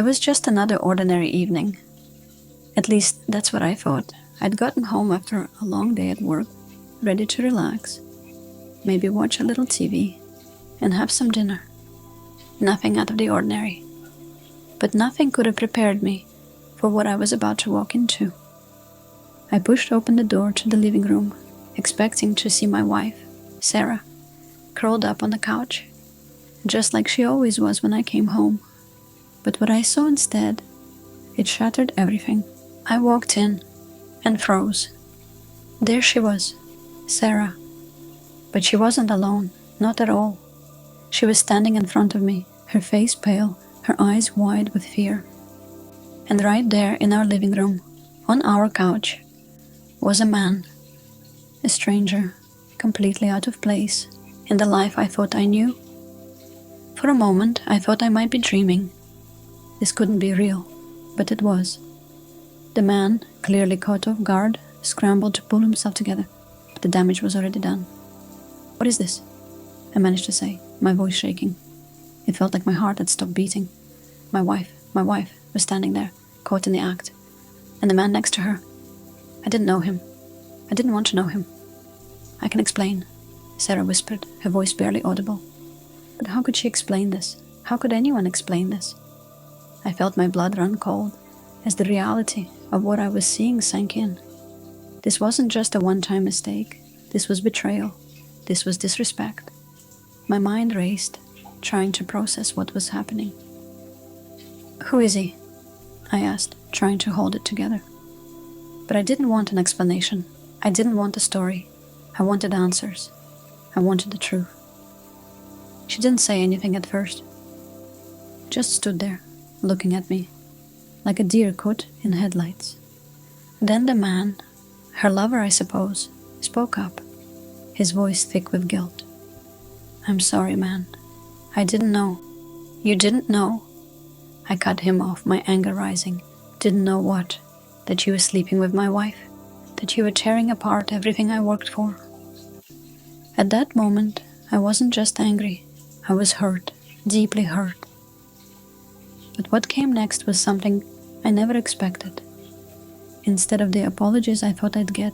was just another ordinary evening. At least that's what I thought. I'd gotten home after a long day at work, ready to relax, maybe watch a little TV, and have some dinner. Nothing out of the ordinary. But nothing could have prepared me for what I was about to walk into. I pushed open the door to the living room, expecting to see my wife, Sarah, curled up on the couch, just like she always was when I came home. But what I saw instead, it shattered everything. I walked in and froze. There she was, Sarah. But she wasn't alone, not at all. She was standing in front of me, her face pale, her eyes wide with fear. And right there in our living room, on our couch, was a man, a stranger, completely out of place in the life I thought I knew. For a moment, I thought I might be dreaming. This couldn't be real, but it was. The man, clearly caught off guard, scrambled to pull himself together, but the damage was already done. "What is this?" I managed to say, my voice shaking. It felt like my heart had stopped beating. My wife was standing there, caught in the act, and the man next to her. I didn't know him. I didn't want to know him. "I can explain," Sarah whispered, her voice barely audible. But how could she explain this? How could anyone explain this? I felt my blood run cold as the reality of what I was seeing sank in. This wasn't just a one-time mistake. This was betrayal. This was disrespect. My mind raced, trying to process what was happening. "Who is he?" I asked, trying to hold it together. But I didn't want an explanation. I didn't want a story. I wanted answers. I wanted the truth. She didn't say anything at first. Just stood there, looking at me, like a deer caught in headlights. Then the man, her lover I suppose, spoke up, his voice thick with guilt. "I'm sorry, man. I didn't know." "You didn't know?" I cut him off, my anger rising. "Didn't know what? That you were sleeping with my wife? That you were tearing apart everything I worked for?" At that moment, I wasn't just angry. I was hurt, deeply hurt. But what came next was something I never expected. Instead of the apologies I thought I'd get,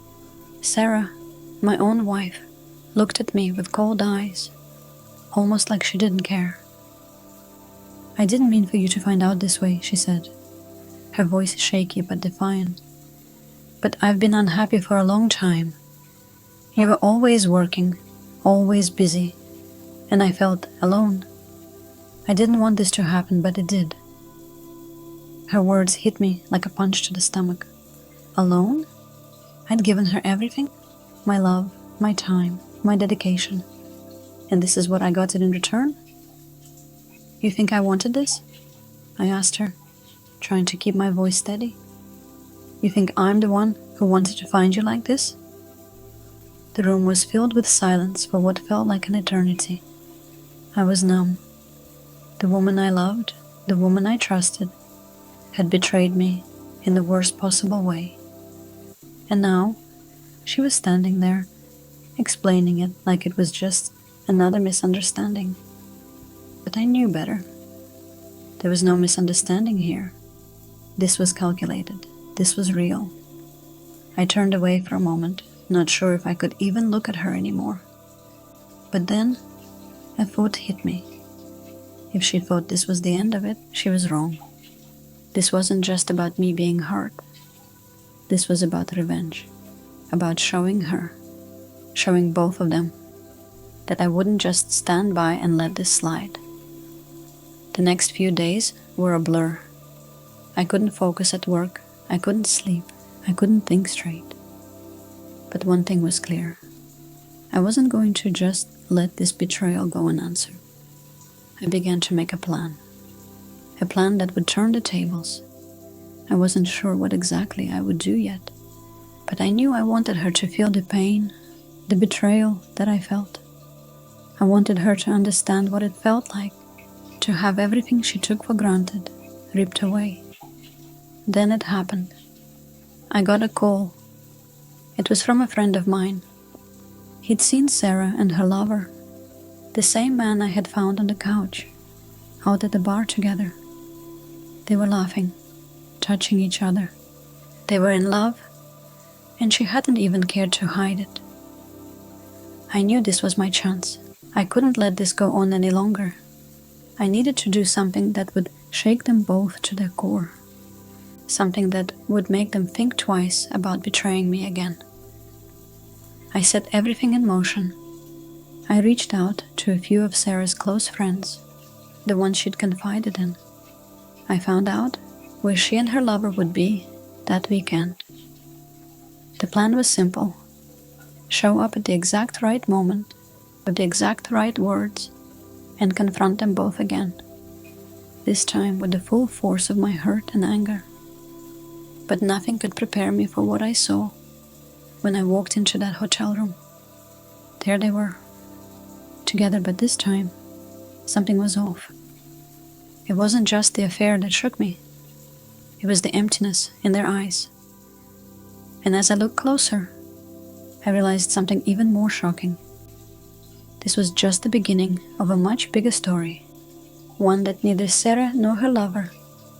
Sarah, my own wife, looked at me with cold eyes, almost like she didn't care. "I didn't mean for you to find out this way," she said, her voice shaky but defiant. "But I've been unhappy for a long time. You were always working, always busy, and I felt alone. I didn't want this to happen, but it did." Her words hit me like a punch to the stomach. Alone? I'd given her everything, my love, my time, my dedication. And this is what I got in return? "You think I wanted this?" I asked her, trying to keep my voice steady. "You think I'm the one who wanted to find you like this?" The room was filled with silence for what felt like an eternity. I was numb. The woman I loved, the woman I trusted, had betrayed me in the worst possible way. And now, she was standing there, explaining it like it was just another misunderstanding. But I knew better. There was no misunderstanding here. This was calculated. This was real. I turned away for a moment, not sure if I could even look at her anymore. But then, a thought hit me. If she thought this was the end of it, she was wrong. This wasn't just about me being hurt. This was about revenge, about showing her, showing both of them, that I wouldn't just stand by and let this slide. The next few days were a blur. I couldn't focus at work, I couldn't sleep, I couldn't think straight. But one thing was clear. I wasn't going to just let this betrayal go unanswered. I began to make a plan that would turn the tables. I wasn't sure what exactly I would do yet, but I knew I wanted her to feel the pain, the betrayal that I felt. I wanted her to understand what it felt like to have everything she took for granted ripped away. Then it happened. I got a call. It was from a friend of mine. He'd seen Sarah and her lover, the same man I had found on the couch, out at the bar together. They were laughing, touching each other. They were in love, and she hadn't even cared to hide it. I knew this was my chance. I couldn't let this go on any longer. I needed to do something that would shake them both to their core. Something that would make them think twice about betraying me again. I set everything in motion. I reached out to a few of Sarah's close friends, the ones she'd confided in. I found out where she and her lover would be that weekend. The plan was simple. Show up at the exact right moment, with the exact right words, and confront them both again. This time with the full force of my hurt and anger. But nothing could prepare me for what I saw when I walked into that hotel room. There they were, together, but this time, something was off. It wasn't just the affair that shook me. It was the emptiness in their eyes. And as I looked closer, I realized something even more shocking. This was just the beginning of a much bigger story, one that neither Sarah nor her lover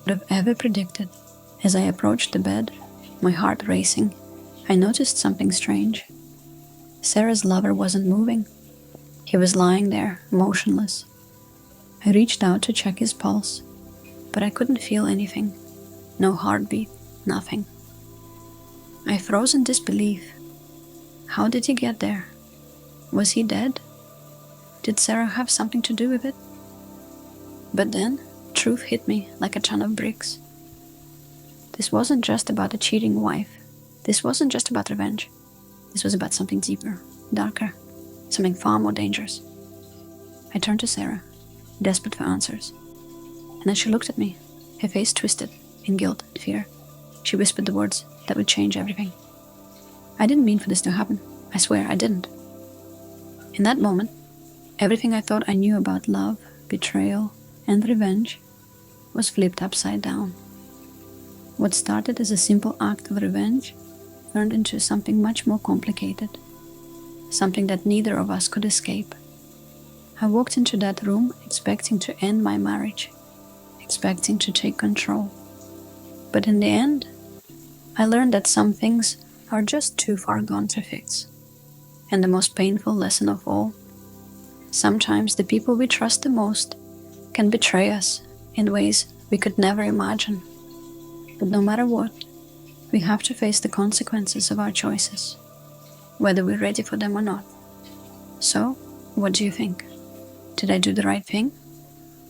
would have ever predicted. As I approached the bed, my heart racing, I noticed something strange. Sarah's lover wasn't moving. He was lying there, motionless. I reached out to check his pulse, but I couldn't feel anything. No heartbeat, nothing. I froze in disbelief. How did he get there? Was he dead? Did Sarah have something to do with it? But then, truth hit me like a ton of bricks. This wasn't just about a cheating wife. This wasn't just about revenge. This was about something deeper, darker, something far more dangerous. I turned to Sarah, desperate for answers. And as she looked at me, her face twisted in guilt and fear, she whispered the words that would change everything. I didn't mean for this to happen. I swear I didn't. In that moment, everything I thought I knew about love, betrayal, and revenge was flipped upside down. What started as a simple act of revenge turned into something much more complicated, something that neither of us could escape. I walked into that room expecting to end my marriage, expecting to take control. But in the end, I learned that some things are just too far gone to fix. And the most painful lesson of all, sometimes the people we trust the most can betray us in ways we could never imagine. But no matter what, we have to face the consequences of our choices, whether we're ready for them or not. So, what do you think? Did I do the right thing?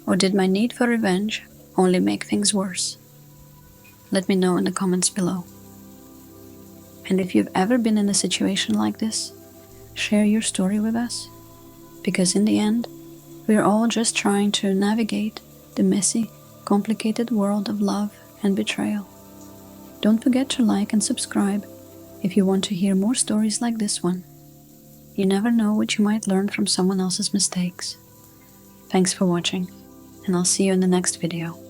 Or did my need for revenge only make things worse? Let me know in the comments below. And if you've ever been in a situation like this, share your story with us. Because in the end, we're all just trying to navigate the messy, complicated world of love and betrayal. Don't forget to like and subscribe if you want to hear more stories like this one. You never know what you might learn from someone else's mistakes. Thanks for watching, and I'll see you in the next video.